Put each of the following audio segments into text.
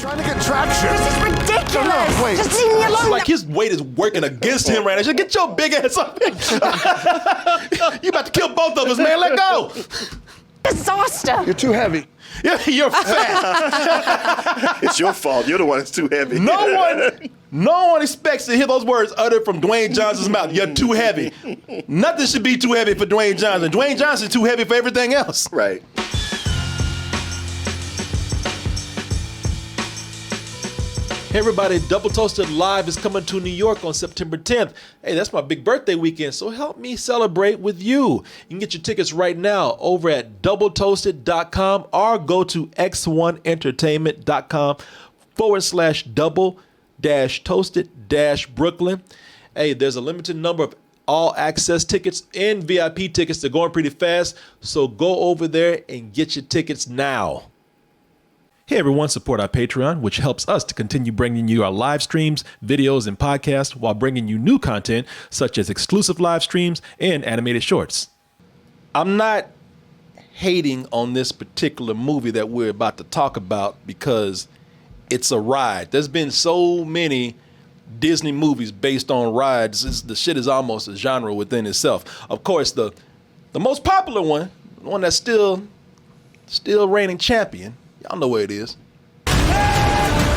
trying to get traction. This is ridiculous. No, wait. Just leave me alone. It's like his weight is working against him right now. Just get your big ass up here. You about to kill both of us, man. Let go. Disaster. You're too heavy. Yeah, you're fat. It's your fault. You're the one that's too heavy. No one expects to hear those words uttered from Dwayne Johnson's mouth. You're too heavy. Nothing should be too heavy for Dwayne Johnson. Dwayne Johnson's too heavy for everything else. Right. Hey everybody, Double Toasted Live is coming to New York on September 10th. Hey, that's my big birthday weekend, so help me celebrate with you. You can get your tickets right now over at doubletoasted.com or go to x1entertainment.com/double-toasted-Brooklyn. Hey, there's a limited number of all access tickets and VIP tickets. They're going pretty fast, so go over there and get your tickets now. Hey everyone, support our Patreon, which helps us to continue bringing you our live streams, videos, and podcasts while bringing you new content such as exclusive live streams and animated shorts. I'm not hating on this particular movie that we're about to talk about because it's a ride. There's been so many Disney movies based on rides. The shit is almost a genre within itself. Of course, the most popular one, the one that's still reigning champion, y'all know where it is.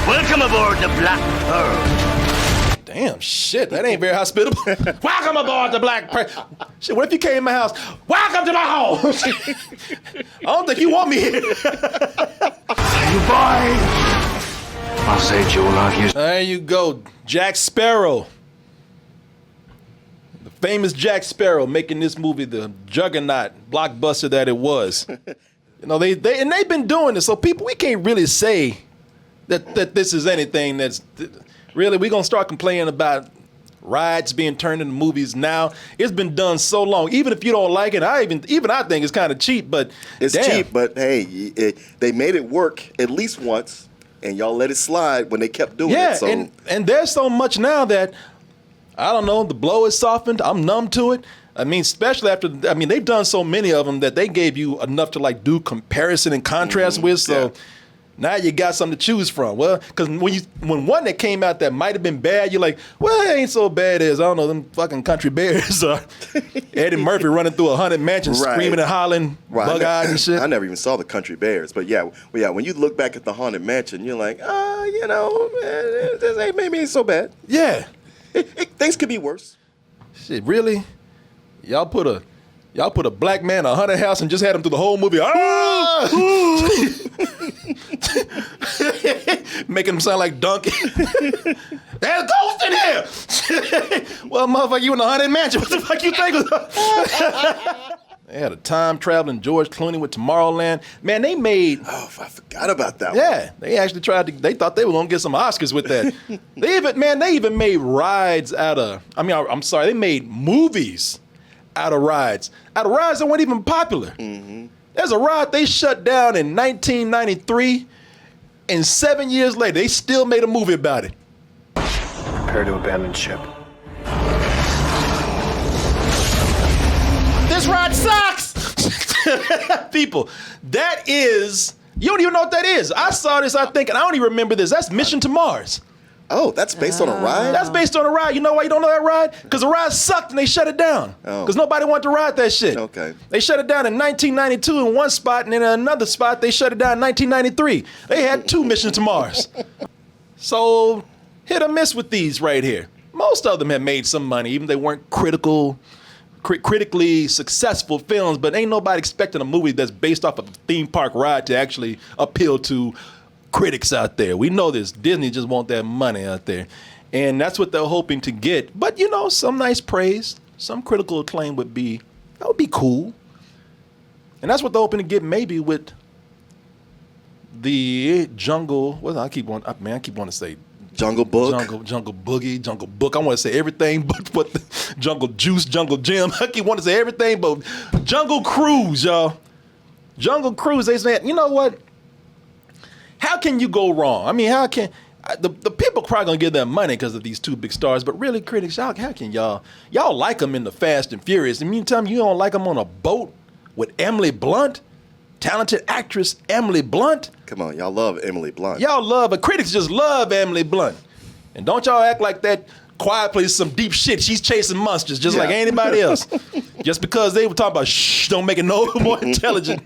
Welcome aboard the Black Pearl. Damn, shit, that ain't very hospitable. Welcome aboard the Black Pearl. Shit, what if you came in my house? Welcome to my home. I don't think you want me here. You boy. I'll say Joe love you. There you go, Jack Sparrow. The famous Jack Sparrow making this movie the juggernaut blockbuster that it was. You know, they've been doing this, so we can't really say that this is anything that's really, we're gonna start complaining about rides being turned into movies now. It's been done so long. Even if you don't like it, I think it's kind of cheap, but it's cheap, but hey, they made it work at least once, and y'all let it slide when they kept doing it. So. and there's so much now that I don't know, the blow is softened. I'm numb to it. I mean, especially after, they've done so many of them that they gave you enough to like do comparison and contrast with. So now you got something to choose from. Well, because when one that came out that might have been bad, you're like, well, it ain't so bad as, I don't know, them fucking country bears or Eddie Murphy running through a haunted mansion screaming and hollering, bug-eyed and shit. I never even saw the country bears. But yeah, when you look back at the haunted mansion, you're like, this ain't maybe ain't so bad. Yeah. Things could be worse. Shit, really? Y'all put a black man in a haunted house and just had him through the whole movie. Making him sound like Donkey. There's a ghost in here. Well, motherfucker, you in the haunted mansion. What the fuck you think? They had a time-traveling George Clooney with Tomorrowland. Man, they made... Oh, I forgot about that one. Yeah, they actually they thought they were going to get some Oscars with that. They even made rides out of... they made movies out of rides that weren't even popular. Mm-hmm. There's a ride they shut down in 1993, and 7 years later, they still made a movie about it. Prepare to abandon ship. This ride sucks! People, that is... You don't even know what that is. I saw this, I don't even remember this. That's Mission to Mars. Oh, that's based on a ride? That's based on a ride. You know why you don't know that ride? Because the ride sucked and they shut it down. Because nobody wanted to ride that shit. Okay. They shut it down in 1992 in one spot, and in another spot, they shut it down in 1993. They had 2 missions to Mars. So, hit or miss with these right here. Most of them have made some money, even if they weren't critically successful films, but ain't nobody expecting a movie that's based off of a theme park ride to actually appeal to critics out there. We know this. Disney just want that money out there. And that's what they're hoping to get. But, some nice praise, some critical acclaim would be cool. And that's what they're hoping to get maybe with the Jungle, I keep wanting to say Jungle Book. Jungle Boogie, Jungle Book. I want to say everything but the Jungle Juice, Jungle Gym. I keep wanting to say everything but Jungle Cruise, y'all. Jungle Cruise, they said, you know what? How can you go wrong? How can... The people probably going to give them money because of these 2 big stars, but really, critics, how can y'all like them in the Fast and Furious? You tell me you don't like them on a boat with Emily Blunt? talented actress Emily Blunt. Come on, y'all love Emily Blunt. Y'all love, but critics just love Emily Blunt. And don't y'all act like that Quiet Place is some deep shit. She's chasing monsters just like anybody else. Just because they were talking about shh, don't make it no more intelligent.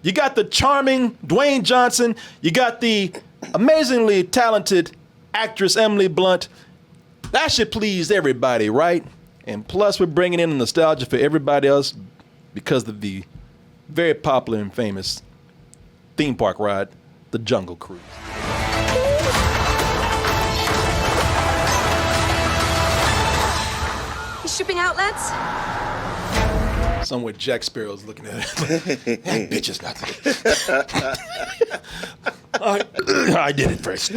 You got the charming Dwayne Johnson. You got the amazingly talented actress Emily Blunt. That should please everybody, right? And plus, we're bringing in the nostalgia for everybody else because of the very popular and famous theme park ride, the Jungle Cruise. Shipping outlets? Somewhere Jack Sparrow's looking at it. Hey, bitches, nothing. I did it first.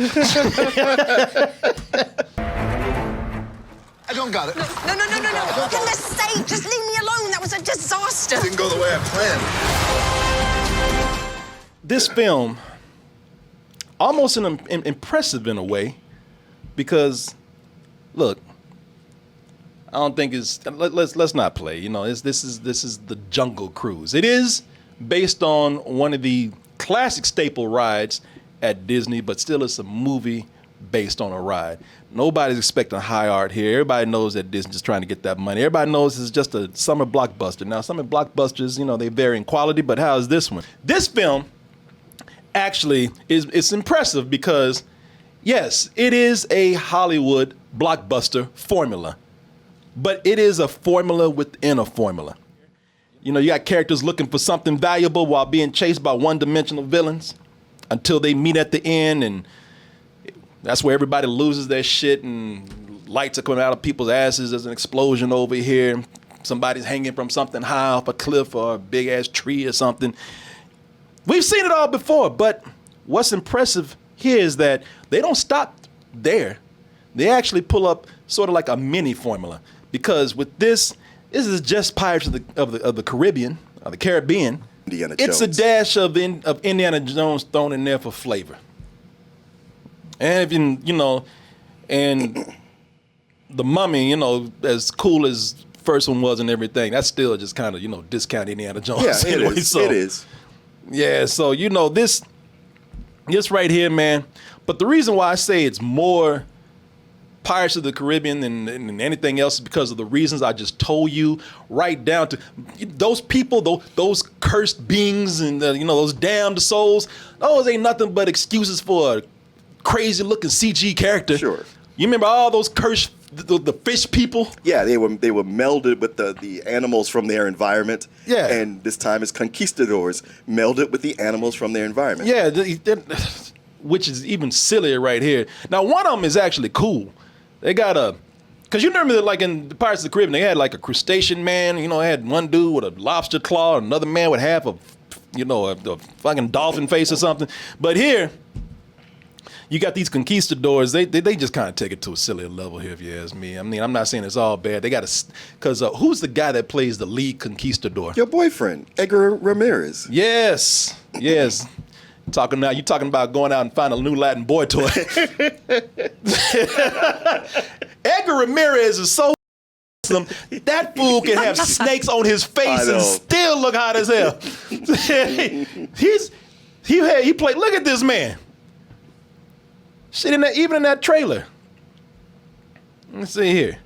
I don't got it. No. For goodness sake, just leave me alone. That was a disaster. Didn't go the way I planned. This film, almost impressive in a way, because, look, I don't think it's. Let's not play. You know, this is the Jungle Cruise. It is based on one of the classic staple rides at Disney, but still it's a movie based on a ride. Nobody's expecting high art here. Everybody knows that Disney's just trying to get that money. Everybody knows it's just a summer blockbuster. Now, summer blockbusters, you know, they vary in quality, but how is this one? This film actually it's impressive because, yes, it is a Hollywood blockbuster formula, but it is a formula within a formula. You know, you got characters looking for something valuable while being chased by one-dimensional villains until they meet at the end, and that's where everybody loses their shit and lights are coming out of people's asses. There's an explosion over here. Somebody's hanging from something high off a cliff or a big-ass tree or something. We've seen it all before, but what's impressive here is that they don't stop there. They actually pull up sort of like a mini formula, because with this is just Pirates of the Caribbean, or the Caribbean. Indiana It's Jones. a dash of Indiana Jones thrown in there for flavor. And if you know, and the Mummy, you know, as cool as first one was and everything, that's still just kind of, you know, discount Indiana Jones. Yeah, it anyway. is. So, It is. yeah, so you know this right here, man. But the reason why I say it's more Pirates of the Caribbean than anything else is because of the reasons I just told you, right down to those people, those cursed beings, and you know, those damned souls. Those ain't nothing but excuses for a crazy-looking CG character. Sure. You remember all those cursed the fish people? Yeah, they were melded with the animals from their environment. Yeah. And this time it's conquistadors melded with the animals from their environment. Yeah, which is even sillier right here. Now, one of them is actually cool. They got because you remember that, like in the Pirates of the Caribbean, they had like a crustacean man. You know, they had one dude with a lobster claw, another man with half a, you know, a fucking dolphin face or something. But here, you got these conquistadors. They just kind of take it to a sillier level here, if you ask me. I mean, I'm not saying it's all bad. They got to, because who's the guy that plays the lead conquistador? Your boyfriend, Edgar Ramirez. Yes. You talking about going out and finding a new Latin boy toy. Edgar Ramirez is so awesome. That fool can have snakes on his face and still look hot as hell. he played. Look at this man. Shit, even in that trailer. Let's see here.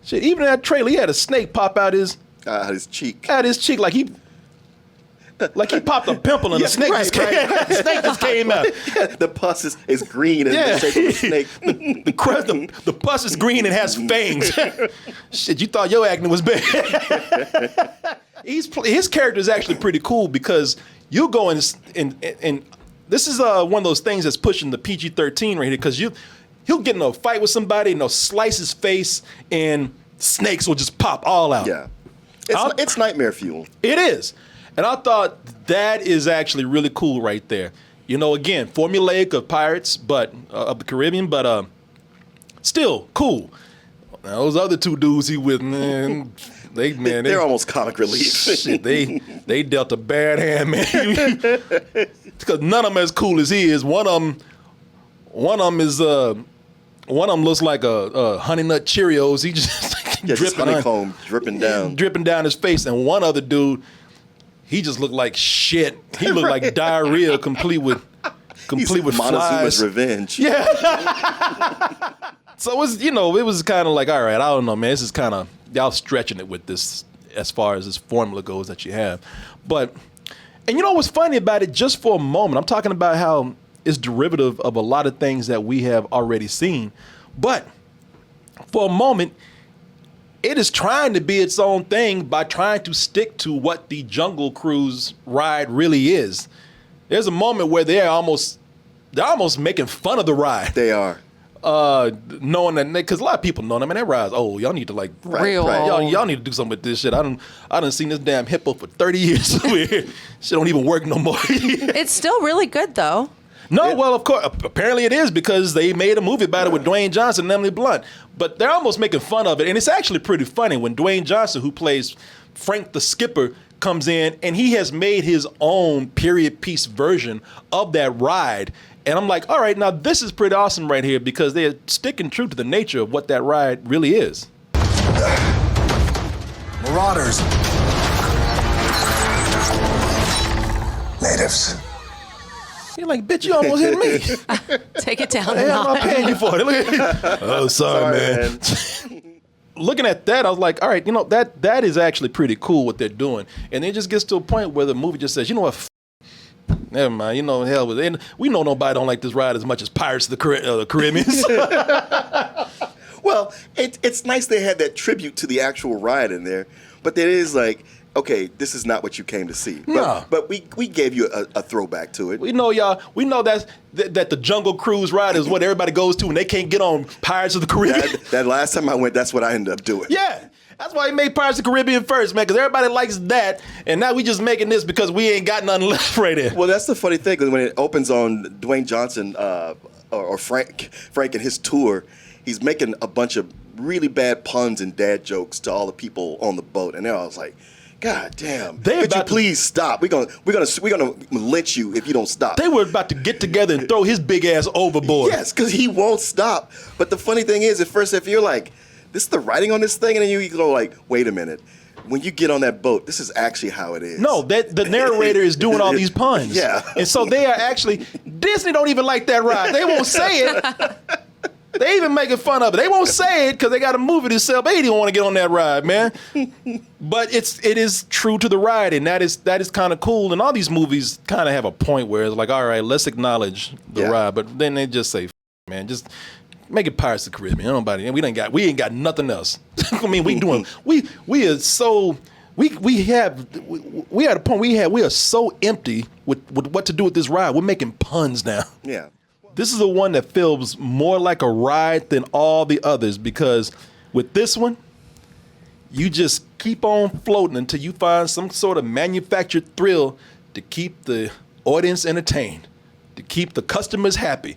Shit, even in that trailer, he had a snake pop out his cheek. Out his cheek, like he popped a pimple and the snake just came. The snake just came out. Yeah, the pus is green and the shape of a snake. The pus is green and has fangs. Shit, you thought your acting was bad. His character is actually pretty cool because you go and this is one of those things that's pushing the PG-13 right here, because he'll get in a fight with somebody and they'll slice his face and snakes will just pop all out. Yeah, it's nightmare fuel. It is. And I thought that is actually really cool right there. You know, again, formulaic of Pirates, but of the Caribbean, but still cool. Now, those other two dudes he with, man, they're almost comic relief. Shit, they dealt a bad hand, man. Because none of them as cool as he is. One of them looks like a Honey Nut Cheerios. Yeah, just honeycomb dripping down. Dripping down his face. And one other dude, he just looked like shit. He looked like diarrhea complete with Montezuma's flies. revenge. Yeah. So it was kind of like, all right, I don't know, man. This is kind of, y'all stretching it with this as far as this formula goes that you have. But, and you know what's funny about it, just for a moment, I'm talking about how it's derivative of a lot of things that we have already seen. But for a moment, it is trying to be its own thing by trying to stick to what the Jungle Cruise ride really is. There's a moment where they're almost making fun of the ride. They are. Knowing that, because a lot of people know them, and that ride's old. Y'all need to Real. Y'all need to do something with this shit. I done seen this damn hippo for 30 years. Shit don't even work no more. It's still really good, though. No, well, of course, apparently it is because they made a movie about it with Dwayne Johnson and Emily Blunt. But they're almost making fun of it, and it's actually pretty funny when Dwayne Johnson, who plays Frank the Skipper, comes in and he has made his own period piece version of that ride. And I'm like, all right, now this is pretty awesome right here because they're sticking true to the nature of what that ride really is. Marauders. Natives. You're like, bitch, you almost hit me. Take it down. What the hell am I paying you for it? Look at oh, sorry, man. Looking at that, I was like, all right, that is actually pretty cool what they're doing. And it just gets to a point where the movie just says, you know what, never mind, hell with it. And we know nobody don't like this ride as much as Pirates of the Caribbean. Well, it's nice they had that tribute to the actual ride in there, but it is like, okay, this is not what you came to see. No. But we gave you a throwback to it. We know y'all. We know that the Jungle Cruise ride is what everybody goes to when they can't get on Pirates of the Caribbean. That last time I went, that's what I ended up doing. Yeah. That's why he made Pirates of the Caribbean first, man, because everybody likes that, and now we just making this because we ain't got nothing left right there. Well, that's the funny thing, because when it opens on Dwayne Johnson or Frank and his tour, he's making a bunch of really bad puns and dad jokes to all the people on the boat, and I was like, God damn! Could you please stop? We're gonna lynch you if you don't stop. They were about to get together and throw his big ass overboard. Yes, because he won't stop. But the funny thing is, at first, if you're like, this is the writing on this thing, and then you go like, wait a minute. When you get on that boat, this is actually how it is. No, the narrator is doing all these puns. Yeah. And so they are actually, Disney don't even like that ride. They won't say it. They even making fun of it. They won't say it because they got a movie to sell. They don't want to get on that ride, man. But it is true to the ride, and that is kind of cool. And all these movies kind of have a point where it's like, all right, let's acknowledge the ride. But then they just say, man, just make it Pirates of the Caribbean. Nobody, we ain't got nothing else. I mean, we are so. We at a point we are so empty with what to do with this ride. We're making puns now. Yeah. This is the one that feels more like a ride than all the others because with this one, you just keep on floating until you find some sort of manufactured thrill to keep the audience entertained, to keep the customers happy.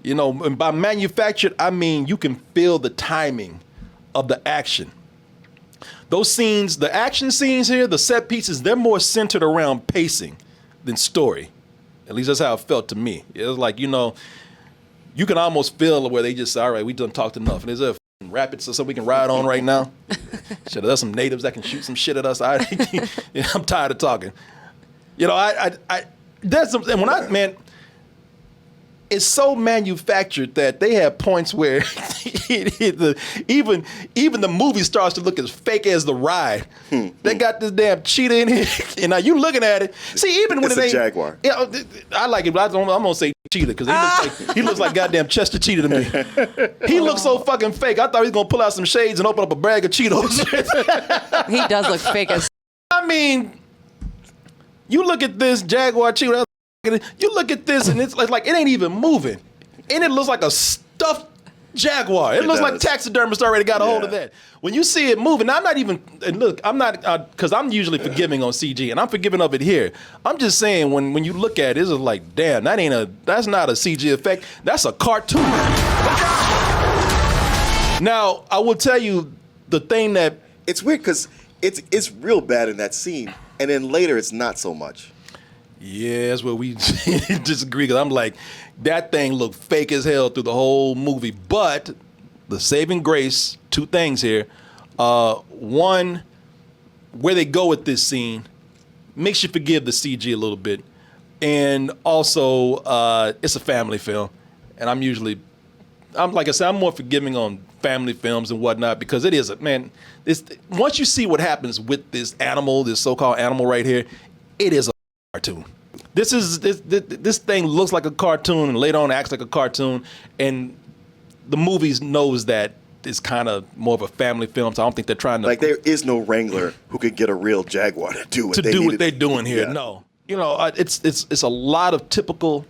And by manufactured, I mean you can feel the timing of the action. Those scenes, the action scenes here, the set pieces, they're more centered around pacing than story. At least that's how it felt to me. It was like, you can almost feel where they just say, all right, we done talked enough. And is there a rapids so we can ride on right now? Shit, there's some natives that can shoot some shit at us. I'm tired of talking. There's some, and man, it's so manufactured that they have points where even the movie starts to look as fake as the ride. They got this damn cheetah in here, and now you looking at it. See, even when it's a jaguar. Yeah, I like it, but I'm gonna say cheetah because he looks like goddamn Chester Cheetah to me. He looks so fucking fake. I thought he was gonna pull out some shades and open up a bag of Cheetos. He does look fake as. I mean, you look at this jaguar cheetah. You look at this and it's like it ain't even moving, and it looks like a stuffed jaguar. It looks like taxidermist already got a hold of that. When you see it moving, I'm not even. And look, I'm not because I'm usually forgiving on CG, and I'm forgiving of it here. I'm just saying when you look at it, it's like, damn, that's not a CG effect. That's a cartoon. Now I will tell you the thing that it's weird because it's real bad in that scene, and then later it's not so much. Yeah, that's where we disagree. Because I'm like, that thing looked fake as hell through the whole movie. But the saving grace, two things here. One, where they go with this scene makes you forgive the CG a little bit. And also, it's a family film. And like I said, I'm more forgiving on family films and whatnot because it is, once you see what happens with this animal, this so-called animal right here, it is a cartoon. This thing looks like a cartoon and later on acts like a cartoon, and the movies knows that it's kind of more of a family film, so I don't think they're trying to... Like, there is no wrangler who could get a real jaguar to do what they're doing here. Yeah. No. You know, it's a lot of typical...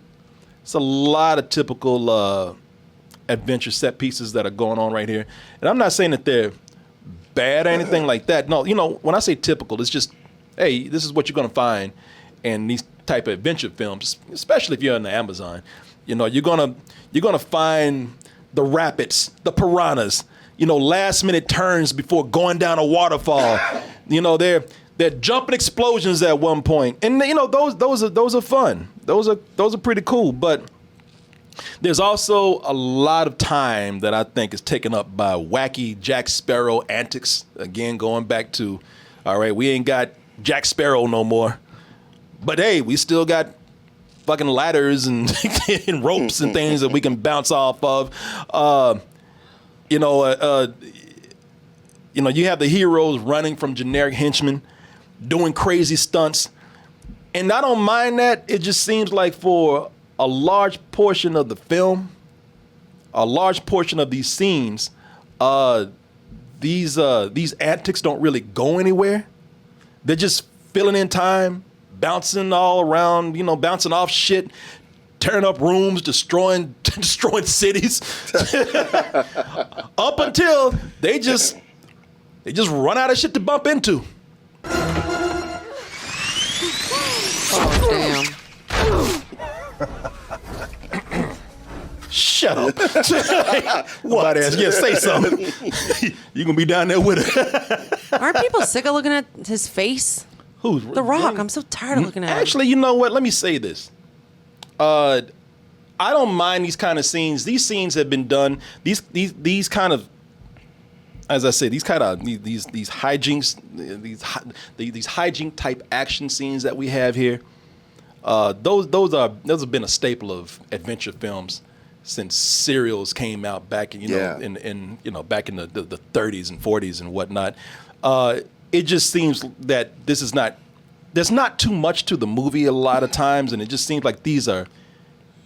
It's a lot of typical adventure set pieces that are going on right here. And I'm not saying that they're bad or anything like that. No, you know, when I say typical, it's just, hey, this is what you're going to find in these type of adventure films, especially if you're in the Amazon. You know, you're gonna find the rapids, the piranhas, you know, last minute turns before going down a waterfall. You know, they're jumping explosions at one point. And you know, those are fun. Those are pretty cool, but there's also a lot of time that I think is taken up by wacky Jack Sparrow antics. Again, going back to, all right, we ain't got Jack Sparrow no more, but hey, we still got fucking ladders and, and ropes and things that we can bounce off of. You know, you have the heroes running from generic henchmen, doing crazy stunts, and I don't mind that. It just seems like for a large portion of the film, a large portion of these scenes, these antics don't really go anywhere. They're just filling in time, bouncing all around, you know, bouncing off shit, tearing up rooms, destroying cities. Up until they just run out of shit to bump into. Oh, damn. Shut up. What? Yeah, say something. You gonna be down there with her. Aren't people sick of looking at his face? Who's The Rock. I'm so tired of looking at him. Actually, you know what? Let me say this. I don't mind these kind of scenes. These scenes have been done. These kind of, as I said, these hijinks, these hijink type action scenes that we have here. Those have been a staple of adventure films since serials came out back in back in the 30s and 40s and whatnot. It just seems that there's not too much to the movie a lot of times, and it just seems like these are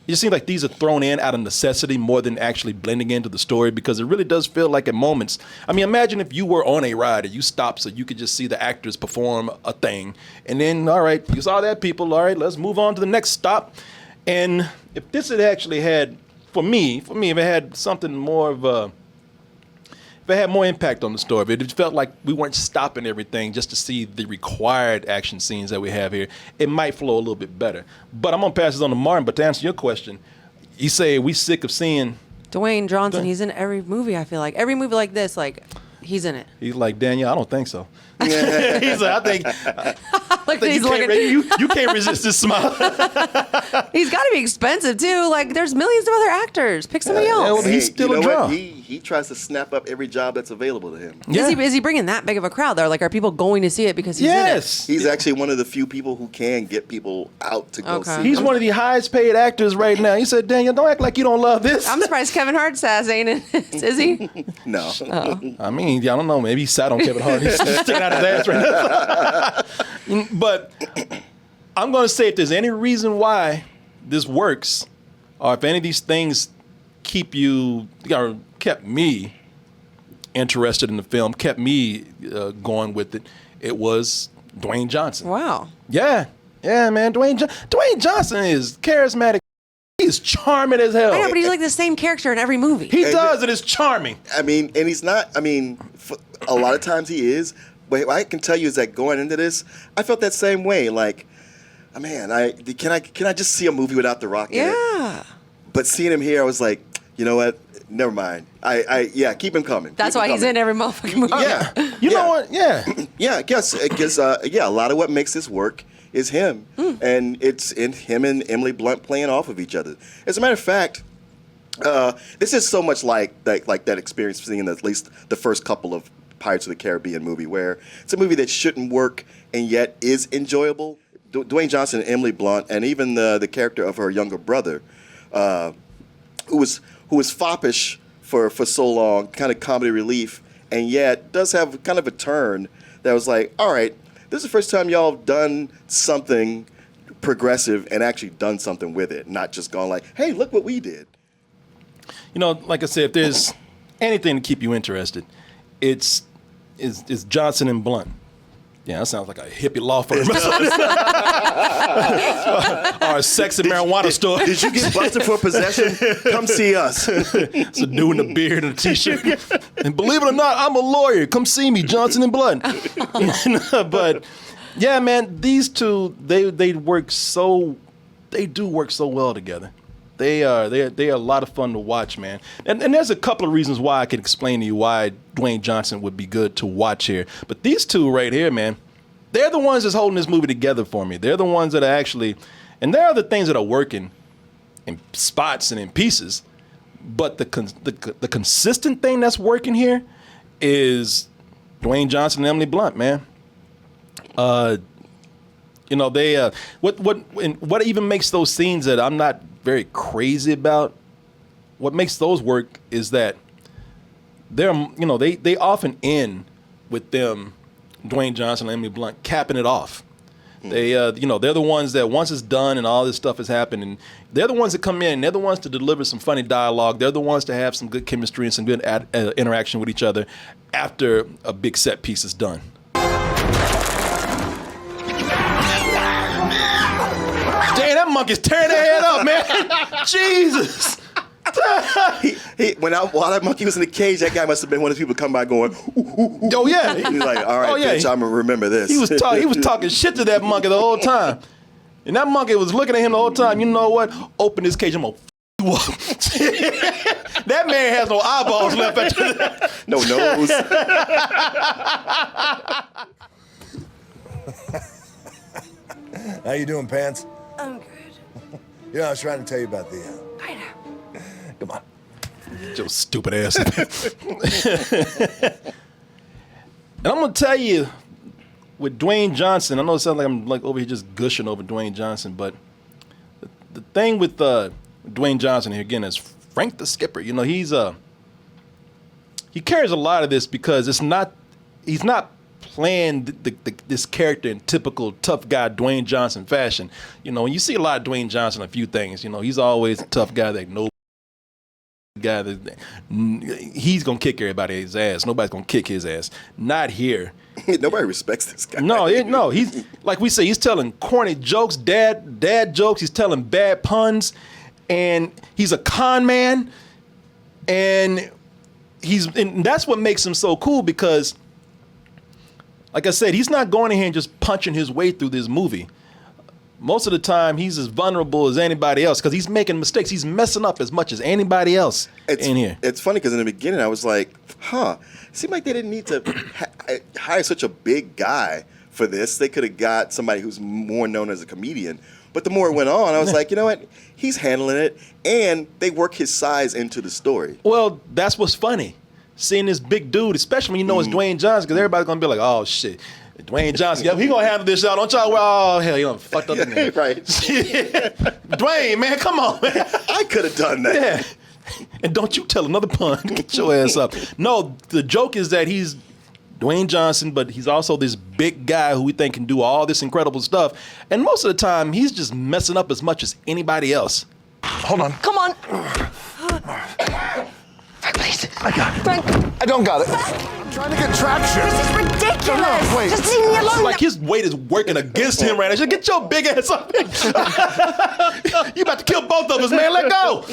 thrown in out of necessity more than actually blending into the story, because it really does feel like at moments. I mean, imagine if you were on a ride and you stopped so you could just see the actors perform a thing, and then, all right, you saw that, people, all right, let's move on to the next stop. And if this had actually had, for me, if it had something more of a, if it had more impact on the story, if it felt like we weren't stopping everything just to see the required action scenes that we have here, it might flow a little bit better. But I'm going to pass this on to Martin. But to answer your question, you say we sick of seeing Dwayne Johnson, he's in every movie, I feel like. Every movie like this, like, he's in it. He's like, Daniel, I don't think so. He's like, I think you can't resist this smile. He's got to be expensive too. Like, there's millions of other actors. Pick somebody else. Well, he's still a draw. He tries to snap up every job that's available to him. Yeah. Is he bringing that big of a crowd though? Like, are people going to see it because he's in it? He's actually one of the few people who can get people out to go see. He's one of the highest paid actors right now. He said, Daniel, don't act like you don't love this. I'm surprised Kevin Hart's ass ain't in it. Is he? No. I mean, I don't know. Maybe he sat on Kevin Hart. He's sticking out his ass right now. But I'm going to say, if there's any reason why this works, or if any of these things kept me interested in the film, kept me going with it, it was Dwayne Johnson. Wow. Yeah, man. Dwayne Johnson is charismatic. He's charming as hell. I know, but he's like the same character in every movie. He does, and it's charming. I mean, and he's not. I mean, a lot of times he is. But what I can tell you is that going into this, I felt that same way. Like, man, can I just see a movie without The Rock in it? Yeah. But seeing him here, I was like, you know what? Never mind. Keep him coming. That's why he's in every motherfucking movie. Yeah. You know what? Yeah. Yeah, I guess. Because, a lot of what makes this work is him. And it's in him and Emily Blunt playing off of each other. As a matter of fact, This is so much like that experience seeing at least the first couple of Pirates of the Caribbean movie, where it's a movie that shouldn't work and yet is enjoyable. Dwayne Johnson and Emily Blunt, and even the character of her younger brother, who was foppish for so long, kind of comedy relief, and yet does have kind of a turn that was like, all right, this is the first time y'all have done something progressive and actually done something with it, not just gone like, hey, look what we did. You know, like I said, if there's anything to keep you interested, it's Johnson and Blunt. Yeah, that sounds like a hippie law firm. Or a sex and marijuana store. Did you get busted for possession? Come see us. It's a dude in a beard and a t-shirt. And believe it or not, I'm a lawyer. Come see me, Johnson and Blunt. But yeah, man, these two, they do work so well together. They are a lot of fun to watch, man. And there's a couple of reasons why I can explain to you why Dwayne Johnson would be good to watch here. But these two right here, man, they're the ones that's holding this movie together for me. They're the ones that are actually, and there are the things that are working in spots and in pieces. But the consistent thing that's working here is Dwayne Johnson and Emily Blunt, man. You know, they what even makes those scenes that I'm not very crazy about, what makes those work is that they often end with them, Dwayne Johnson and Emily Blunt, capping it off. They they're the ones that once it's done and all this stuff has happened, and they're the ones that come in and they're the ones to deliver some funny dialogue. They're the ones to have some good chemistry and some good interaction with each other after a big set piece is done. Damn, that monkey's tearing their head up, man. Jesus. While that monkey was in the cage, that guy must have been one of the people come by going, ooh, ooh, ooh. Oh, yeah. He was like, all right, bitch, I'm going to remember this. He was talking shit to that monkey the whole time. And that monkey was looking at him the whole time. You know what? Open this cage, I'm going to you up. That man has no eyeballs left after that. No nose. How you doing, Pants? I'm good. You know, I was trying to tell you about the... I know. Come on. Your stupid ass. And I'm going to tell you, with Dwayne Johnson, I know it sounds like I'm like over here just gushing over Dwayne Johnson, but the thing with Dwayne Johnson here, again, is Frank the Skipper. You know, he carries a lot of this because he's not playing this character in typical tough guy Dwayne Johnson fashion. You know, when you see a lot of Dwayne Johnson, a few things, you know, he's always a tough guy that he's gonna kick everybody's ass. Nobody's gonna kick his ass. Not here. Nobody respects this guy. No, he's like we say, he's telling corny jokes, dad jokes. He's telling bad puns, and he's a con man, and that's what makes him so cool because, like I said, he's not going in here and just punching his way through this movie. Most of the time, he's as vulnerable as anybody else because he's making mistakes. He's messing up as much as anybody else in here. It's funny because in the beginning, I was like, it seemed like they didn't need to hire such a big guy for this. They could have got somebody who's more known as a comedian. But the more it went on, I was like, you know what? He's handling it, and they work his size into the story. Well, that's what's funny. Seeing this big dude, especially when you know it's Dwayne Johnson, because everybody's going to be like, oh, shit. Dwayne Johnson, he going to handle this, y'all. Don't y'all, oh, hell, you done fucked up again. Right. Dwayne, man, come on, man. I could have done that. Yeah. And don't you tell another pun. Get your ass up. No, the joke is that he's Dwayne Johnson, but he's also this big guy who we think can do all this incredible stuff. And most of the time, he's just messing up as much as anybody else. Hold on. Come on. Frank, please. I got it. Frank. I don't got it. I'm trying to get traction. This is ridiculous. No, wait. Just leave me alone. It's like his weight is working against him right now. Just get your big ass up here. You about to kill both of us, man. Let go.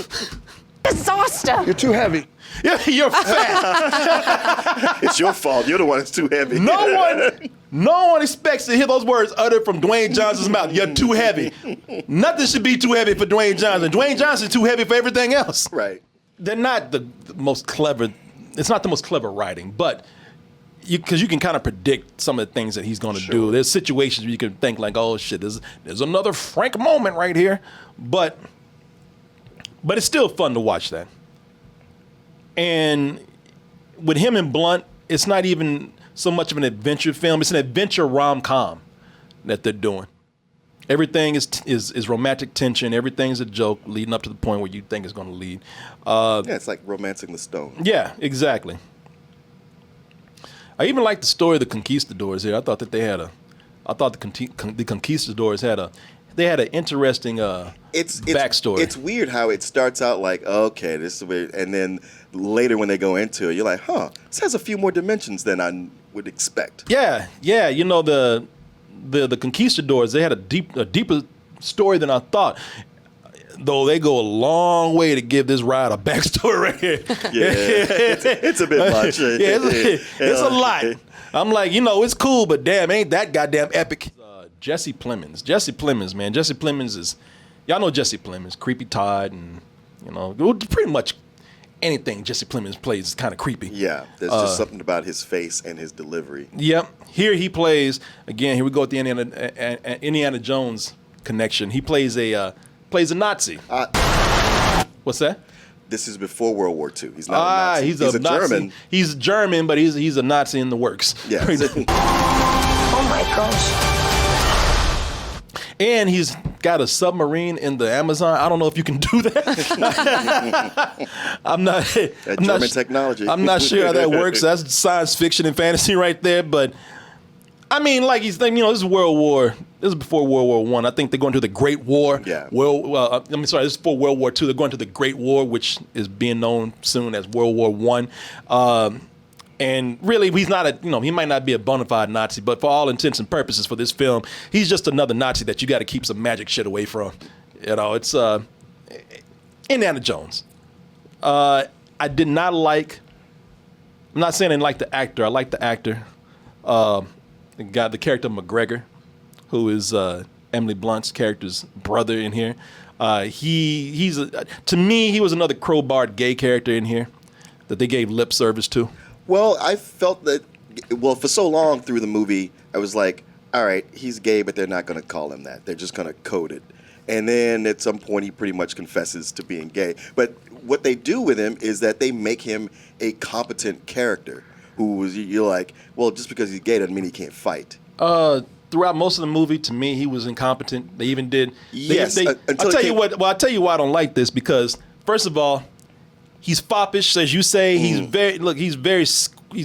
Disaster. You're too heavy. Yeah, you're fat. It's your fault. You're the one that's too heavy. No one expects to hear those words uttered from Dwayne Johnson's mouth. You're too heavy. Nothing should be too heavy for Dwayne Johnson. Dwayne Johnson's too heavy for everything else. Right. They're not the most clever. It's not the most clever writing, but because you can kind of predict some of the things that he's going to do. There's situations where you can think like, oh shit, there's another Frank moment right here. But But it's still fun to watch that. And with him and Blunt, it's not even so much of an adventure film. It's an adventure rom-com that they're doing. Everything is romantic tension. Everything's a joke leading up to the point where you think it's going to lead. Yeah, it's like Romancing the Stone. Yeah, exactly. I even like the story of the conquistadors here. I thought that the conquistadors had an interesting backstory. It's weird how it starts out like, okay, this is weird, and then later when they go into it, you're like, huh, this has a few more dimensions than I would expect. Yeah. You know, the conquistadors, they had a deeper story than I thought. Though they go a long way to give this ride a backstory right here. Yeah, it's a bit much. Yeah, it's a lot. I'm like, you know, it's cool, but damn, ain't that goddamn epic. Jesse Plemons, man. Jesse Plemons is, y'all know Jesse Plemons, Creepy Todd, and, you know, pretty much anything Jesse Plemons plays is kind of creepy. Yeah, there's just something about his face and his delivery. Yep. Here he plays, again, here we go with the Indiana Jones connection. He plays a Nazi. What's that? This is before World War II. He's not a Nazi. He's a Nazi. German. He's German, but he's a Nazi in the works. Yeah. Oh my gosh. And he's got a submarine in the Amazon. I don't know if you can do that. I'm not technology. I'm not sure how that works. That's science fiction and fantasy right there. But I mean, like he's thinking, you know, this is World War. This is before World War I. I think they're going to the Great War. Yeah. This is before World War II. They're going to the Great War, which is being known soon as World War I. And really, he's not he might not be a bona fide Nazi, but for all intents and purposes for this film, he's just another Nazi that you got to keep some magic shit away from. You know, it's Indiana Jones. I did not like. I'm not saying I didn't like the actor. I like the actor. The character McGregor, who is Emily Blunt's character's brother in here. To me, he was another crowbarred gay character in here that they gave lip service to. Well, I felt that, for so long through the movie, I was like, all right, he's gay, but they're not going to call him that. They're just going to code it. And then at some point, he pretty much confesses to being gay. But what they do with him is that they make him a competent character you're like, well, just because he's gay doesn't mean he can't fight. Throughout most of the movie, to me, he was incompetent. They even did. Yes. I'll tell you what. Well, I'll tell you why I don't like this, because first of all, he's foppish, as you say. He's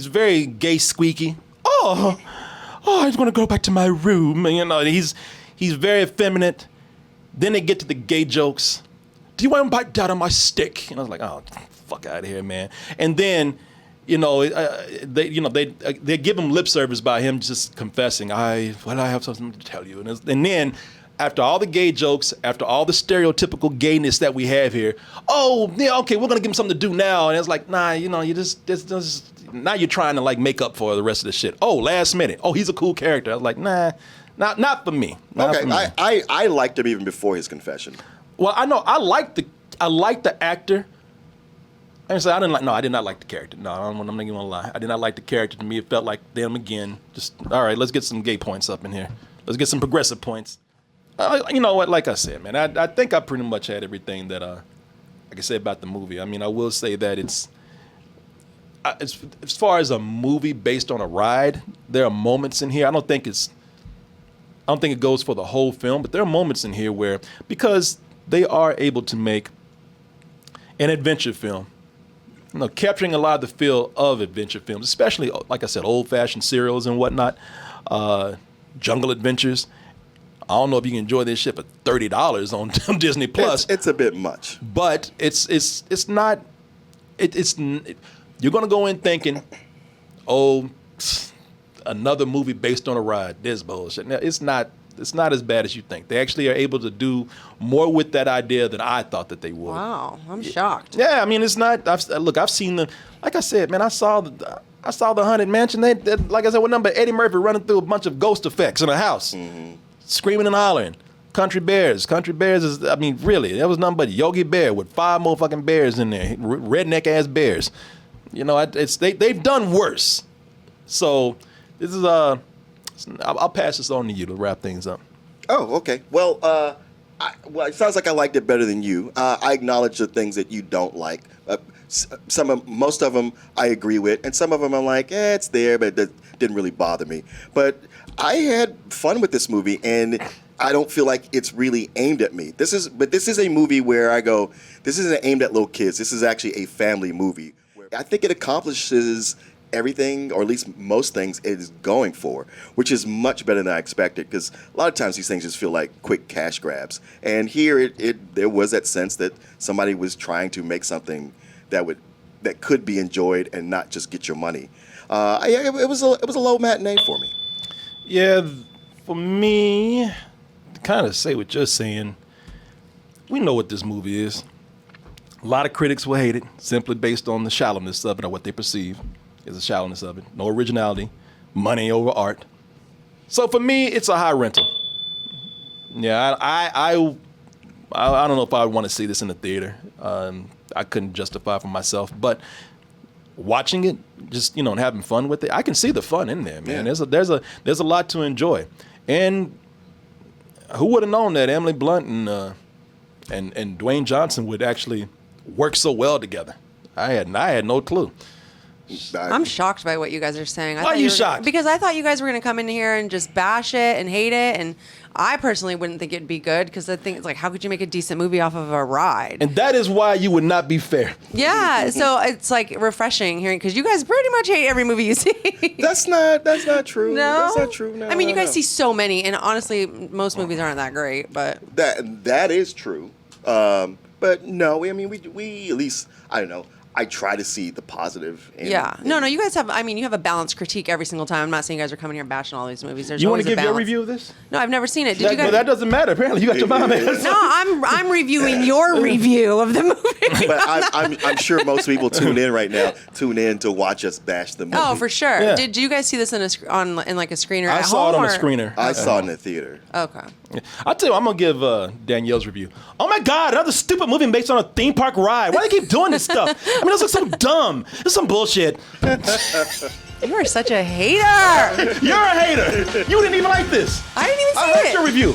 very gay squeaky. Oh, I just want to go back to my room. You know, he's very effeminate. Then they get to the gay jokes. Do you want to bite down on my stick? And I was like, oh, fuck out of here, man. And then, they give him lip service by him just confessing. I have something to tell you. And then, after all the gay jokes, after all the stereotypical gayness that we have here, oh, yeah, okay, we're gonna give him something to do now. And it's like, nah, you just now you're trying to like make up for the rest of the shit. Oh, last minute. Oh, he's a cool character. I was like, nah, not for me. I liked him even before his confession. Well, I know I liked the actor. I did not like the character. No, I'm not even gonna lie. I did not like the character. To me, it felt like them again. Just all right, let's get some gay points up in here. Let's get some progressive points. You know what? Like I said, man, I think I pretty much had everything that I can say about the movie. I mean, I will say that it's as far as a movie based on a ride, there are moments in here. I don't think it goes for the whole film, but there are moments in here where, because they are able to make an adventure film, capturing a lot of the feel of adventure films, especially, like I said, old-fashioned serials and whatnot, jungle adventures. I don't know if you can enjoy this shit for $30 on Disney Plus. It's a bit much, but it's not. You're gonna go in thinking, oh, another movie based on a ride. This bullshit. Now, it's not as bad as you think. They actually are able to do more with that idea than I thought that they would. Wow, I'm shocked. Yeah, I mean, it's not. I've seen them. Like I said, man, I saw the Haunted Mansion. They like I said, what number? Eddie Murphy running through a bunch of ghost effects in a house. Mm-hmm. Screaming and hollering. Country Bears is, I mean, really, that was nothing but Yogi Bear with 5 more fucking bears in there. Redneck ass bears. They've done worse. So this is I'll pass this on to you to wrap things up. Oh, okay. Well, Well, it sounds like I liked it better than you. I acknowledge the things that you don't like. Most of them I agree with, and some of them I'm like, it's there, but it didn't really bother me. But I had fun with this movie, and I don't feel like it's really aimed at me. This is a movie where I go, this isn't aimed at little kids. This is actually a family movie. I think it accomplishes everything, or at least most things it is going for, which is much better than I expected, because a lot of times these things just feel like quick cash grabs. And here there was that sense that somebody was trying to make something that could be enjoyed and not just get your money. It was a low matinee for me. Yeah, for me, to kind of say what you're saying, we know what this movie is. A lot of critics will hate it simply based on the shallowness of it, or what they perceive is the shallowness of it. No originality, money over art. So for me, it's a high rental. Yeah, I don't know if I would want to see this in the theater. I couldn't justify it for myself, but watching it, just and having fun with it, I can see the fun in there, man. Yeah. There's a lot to enjoy, and who would have known that Emily Blunt and Dwayne Johnson would actually work so well together? I had no clue. I'm shocked by what you guys are saying. Why are you shocked? Because I thought you guys were going to come in here and just bash it and hate it, and I personally wouldn't think it'd be good, because I think it's like, how could you make a decent movie off of a ride? And that is why you would not be fair. Yeah, so it's like refreshing hearing, because you guys pretty much hate every movie you see. That's not true. No? That's not true. No, I mean, you guys no. see so many, and honestly, most movies aren't that great, but That is true. But no, I mean, we at least, I don't know, I try to see the positive. yeah. No, you guys have, you have a balanced critique every single time. I'm not saying you guys are coming here bashing all these movies. There's You want always to a give your balance. review of this? No, I've never seen it. Did you guys? That doesn't matter. Apparently, you got your mom ass. No, I'm reviewing your review of the movie. But I'm sure most people tune in to watch us bash the movie. Oh, for sure. Yeah. Did you guys see this in like a screener I at saw home? it on or? a screener. I saw it in the theater. Okay. I'll tell you, I'm going to give Danielle's review. Oh, my God, another stupid movie based on a theme park ride. Why do they keep doing this stuff? I mean, this looks so dumb. This is some bullshit. You are such a hater. You're a hater. You didn't even like this. I didn't even I see liked it. your review.